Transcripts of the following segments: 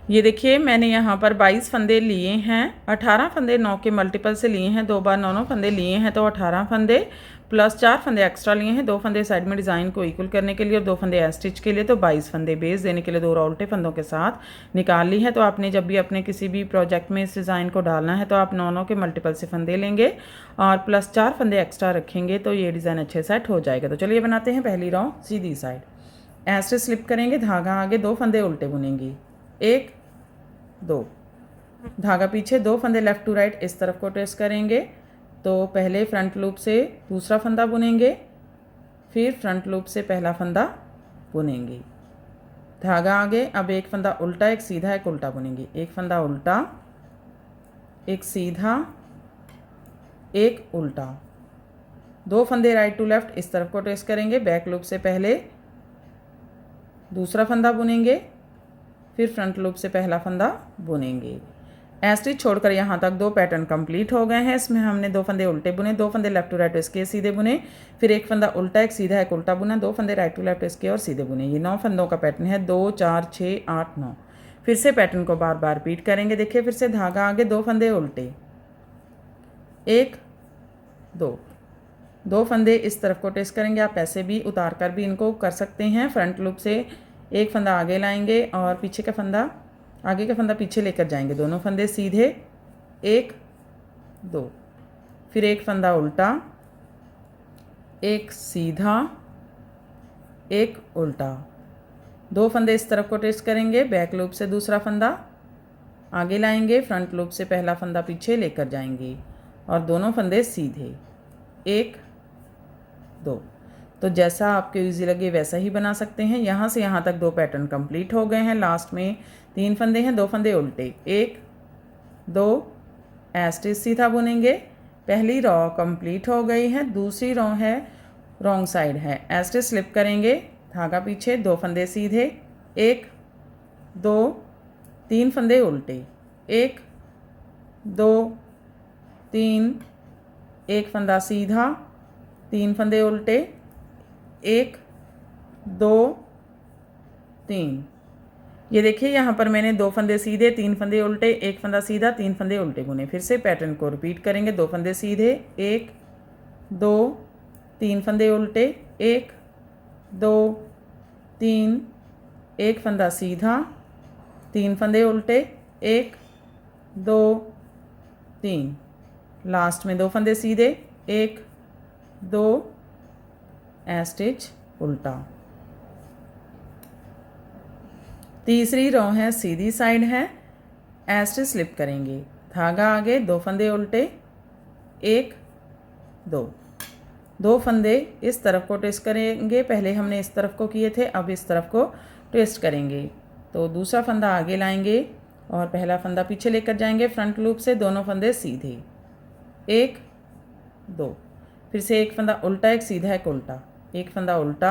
ये देखिए मैंने यहाँ पर 22 फंदे लिए हैं। 18 फंदे 9 के मल्टीपल से लिए हैं, 2 बार 9 फंदे लिए हैं, तो 18 फंदे प्लस 4 फंदे एक्स्ट्रा लिए हैं, 2 फंदे साइड में डिज़ाइन को इक्वल करने के लिए और 2 फंदे स्टिच के लिए, तो 22 फंदे बेस देने के लिए 2 उल्टे फंदों के साथ निकाल ली है। तो आपने जब भी अपने किसी भी प्रोजेक्ट में इस डिज़ाइन को डालना है तो आप 9 के मल्टीपल से फंदे लेंगे और प्लस 4 फंदे एक्स्ट्रा रखेंगे, तो ये डिज़ाइन अच्छे सेट हो जाएगा। तो चलिए बनाते हैं पहली रो सीधी साइड। ऐसे स्लिप करेंगे, धागा आगे, 2 फंदे उल्टे बुनेंगी, 1 2, धागा पीछे, 2 फंदे लेफ़्ट टू राइट इस तरफ को ट्रेस करेंगे। तो पहले फ्रंट लूप से दूसरा फंदा बुनेंगे, फिर फ्रंट लूप से पहला फंदा बुनेंगे, धागा आगे। अब एक फंदा उल्टा, एक सीधा, एक उल्टा बुनेंगे, एक फंदा उल्टा, एक सीधा, एक उल्टा, 2 फंदे राइट टू लेफ़्ट इस तरफ को ट्रेस करेंगे। बैक लूप से पहले दूसरा फंदा बुनेंगे, फिर फ्रंट लूप से पहला फंदा बुनेंगे। स्टिच छोड़कर यहाँ तक 2 पैटर्न कंप्लीट हो गए हैं। इसमें हमने 2 फंदे उल्टे बुने, 2 फंदे लेफ्ट टू राइट इसके सीधे बुने, फिर एक फंदा उल्टा, एक सीधा, एक उल्टा बुना, 2 फंदे राइट टू लेफ्ट इसके और सीधे बुने। ये 9 फंदों का पैटर्न है, 2 4 6 8 9। फिर से पैटर्न को बार बार रिपीट करेंगे। देखिए फिर से धागा आगे, 2 फंदे उल्टे, 1 2, 2 फंदे इस तरफ को ट्रेस करेंगे। आप ऐसे भी उतार कर भी इनको कर सकते हैं। फ्रंट लूप से एक फंदा आगे लाएंगे और पीछे का फंदा, आगे का फंदा पीछे लेकर जाएंगे, दोनों फंदे सीधे, 1 2, फिर एक फंदा उल्टा, एक सीधा, एक उल्टा, 2 फंदे इस तरफ को ट्रेस करेंगे। बैक लूप से दूसरा फंदा आगे लाएंगे, फ्रंट लूप से पहला फंदा पीछे लेकर जाएंगे और दोनों फंदे सीधे, 1 2। तो जैसा आपको ईजी लगे वैसा ही बना सकते हैं। यहाँ से यहाँ तक 2 पैटर्न कंप्लीट हो गए हैं। लास्ट में 3 फंदे हैं, 2 फंदे उल्टे, 1 2, स्टिच सीधा बुनेंगे। पहली रो कंप्लीट हो गई है। दूसरी रो है रॉन्ग साइड है, स्टिच स्लिप करेंगे, धागा पीछे, 2 फंदे सीधे, 1 2, 3 फंदे उल्टे, 1 2 3, एक फंदा सीधा, 3 फंदे उल्टे, 1 2 3। ये देखिए यहाँ पर मैंने 2 फंदे सीधे, 3 फंदे उल्टे, एक फंदा सीधा, 3 फंदे उल्टे बुने। फिर से पैटर्न को रिपीट करेंगे। 2 फंदे सीधे, 1 2, 3 फंदे उल्टे, 1 2 3, एक फंदा सीधा, 3 फंदे उल्टे, 1 2 3, लास्ट में 2 फंदे सीधे, 1 2, स्टिच उल्टा। तीसरी रो है सीधी साइड है, स्टिच स्लिप करेंगे, धागा आगे, 2 फंदे उल्टे, 1 2, 2 फंदे इस तरफ को ट्विस्ट करेंगे। पहले हमने इस तरफ को किए थे, अब इस तरफ को ट्विस्ट करेंगे। तो दूसरा फंदा आगे लाएंगे और पहला फंदा पीछे लेकर जाएंगे। फ्रंट लूप से दोनों फंदे सीधे, 1 2, फिर से एक फंदा उल्टा, एक सीधा, एक उल्टा, एक फंदा उल्टा,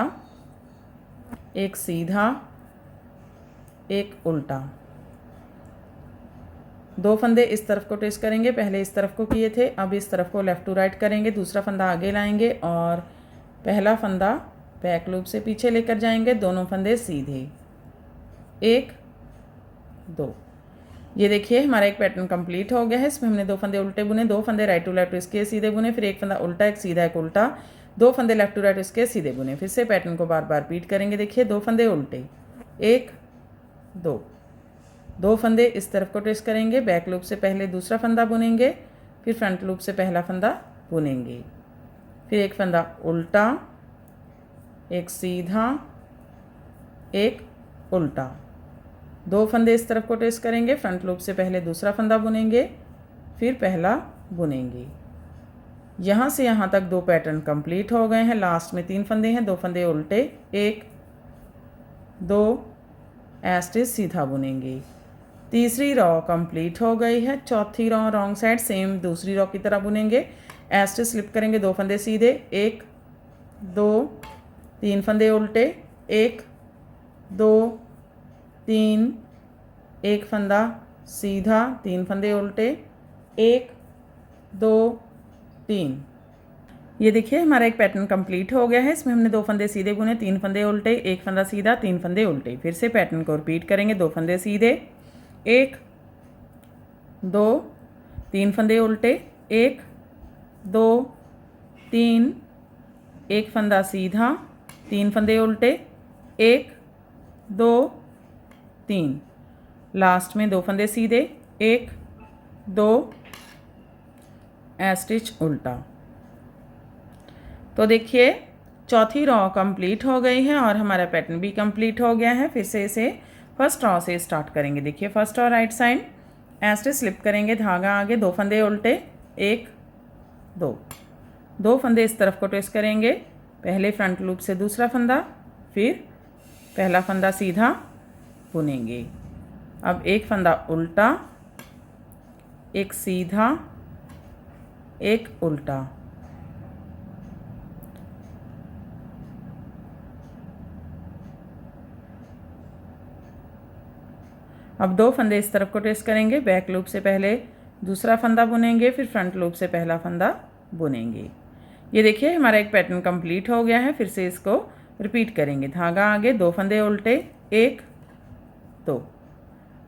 एक सीधा, एक उल्टा, 2 फंदे इस तरफ को ट्विस्ट करेंगे। पहले इस तरफ को किए थे, अब इस तरफ को लेफ़्ट टू राइट करेंगे। दूसरा फंदा आगे लाएंगे और पहला फंदा बैक लूप से पीछे लेकर जाएंगे, दोनों फंदे सीधे, 1 2। ये देखिए हमारा एक पैटर्न कंप्लीट हो गया है। इसमें हमने 2 फंदे उल्टे बुने, 2 फंदे राइट टू लेफ्ट इसके सीधे बुने, फिर एक फंदा उल्टा, एक सीधा, एक उल्टा, 2 फंदे लेफ्ट टू राइट इसके सीधे बुने। फिर से पैटर्न को बार बार रिपीट करेंगे। देखिए 2 फंदे उल्टे, 1 2, 2 फंदे इस तरफ को ट्विस्ट करेंगे। बैक लूप से पहले दूसरा फंदा बुनेंगे, फिर फ्रंट लूप से पहला फंदा बुनेंगे, फिर एक फंदा उल्टा, एक सीधा, एक उल्टा, 2 फंदे इस तरफ को ट्विस्ट करेंगे। फ्रंट लूप से पहले दूसरा फंदा बुनेंगे, फिर पहला बुनेंगे। यहाँ से यहाँ तक 2 पैटर्न कंप्लीट हो गए हैं। लास्ट में 3 फंदे हैं, 2 फंदे उल्टे, 1 2, स्टिच सीधा बुनेंगे। तीसरी रो कंप्लीट हो गई है। चौथी रो रॉन्ग साइड सेम दूसरी रो की तरह बुनेंगे। स्टिच स्लिप करेंगे, 2 फंदे सीधे, 1 2, 3 फंदे उल्टे, 1 2 3, एक फंदा सीधा, 3 फंदे उल्टे, 1 2 3। ये देखिए हमारा एक पैटर्न कंप्लीट हो गया है। इसमें हमने 2 फंदे सीधे बुने, 3 फंदे उल्टे, एक फंदा सीधा, 3 फंदे उल्टे। फिर से पैटर्न को रिपीट करेंगे। 2 फंदे सीधे, 1 2 3 फंदे उल्टे, 1 2 3, एक फंदा सीधा, 3 फंदे उल्टे, 1 2 3, लास्ट में 2 फंदे सीधे, 1 2 स्टिच उल्टा। तो देखिए चौथी रॉ कंप्लीट हो गई है और हमारा पैटर्न भी कंप्लीट हो गया है। फिर से इसे फर्स्ट रॉ से स्टार्ट करेंगे। देखिए फर्स्ट और राइट साइड स्टिच स्लिप करेंगे, धागा आगे, 2 फंदे उल्टे, 1 2 फंदे इस तरफ को ट्विस्ट करेंगे, पहले फ्रंट लूप से दूसरा फंदा, फिर पहला फंदा सीधा बुनेंगे। अब एक फंदा उल्टा, एक सीधा, एक उल्टा, अब 2 फंदे इस तरफ को ट्विस्ट करेंगे, बैक लूप से पहले दूसरा फंदा बुनेंगे, फिर फ्रंट लूप से पहला फंदा बुनेंगे। ये देखिए हमारा एक पैटर्न कंप्लीट हो गया है। फिर से इसको रिपीट करेंगे, धागा आगे, 2 फंदे उल्टे, 1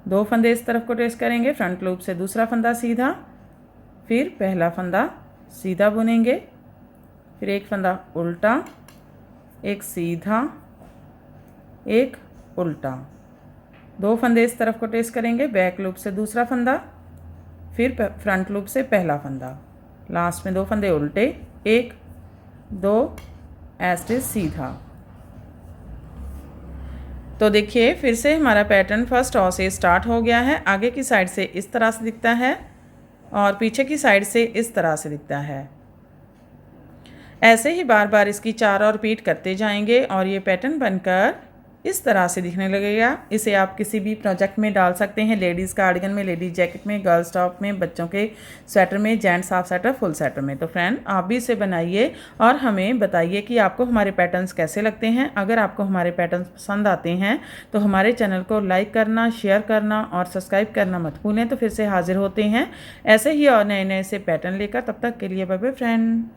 2 फंदे इस तरफ को ट्विस्ट करेंगे, फ्रंट लूप से दूसरा फंदा सीधा, फिर पहला फंदा सीधा बुनेंगे, फिर एक फंदा उल्टा, एक सीधा, एक उल्टा, 2 फंदे इस तरफ को ट्विस्ट करेंगे, बैक लूप से दूसरा फंदा, फिर फ्रंट लूप से पहला फंदा, लास्ट में 2 फंदे उल्टे, 1 2 स्टिच सीधा। तो देखिए फिर से हमारा पैटर्न फर्स्ट रॉ से स्टार्ट हो गया है। आगे की साइड से इस तरह से दिखता है और पीछे की साइड से इस तरह से दिखता है। ऐसे ही बार बार इसकी 4 और रिपीट करते जाएंगे और ये पैटर्न बनकर इस तरह से दिखने लगेगा। इसे आप किसी भी प्रोजेक्ट में डाल सकते हैं, लेडीज़ कार्डिगन में, लेडीज़ जैकेट में, गर्ल्स टॉप में, बच्चों के स्वेटर में, gents half sweater, full sweater में। तो फ्रेंड आप भी इसे बनाइए और हमें बताइए कि आपको हमारे पैटर्न्स कैसे लगते हैं। अगर आपको हमारे पैटर्न्स पसंद आते हैं तो हमारे चैनल को लाइक करना, शेयर करना और सब्सक्राइब करना मत भूलें। तो फिर से हाजिर होते हैं ऐसे ही और नए नए से पैटर्न लेकर। तब तक के लिए बाय बाय फ्रेंड।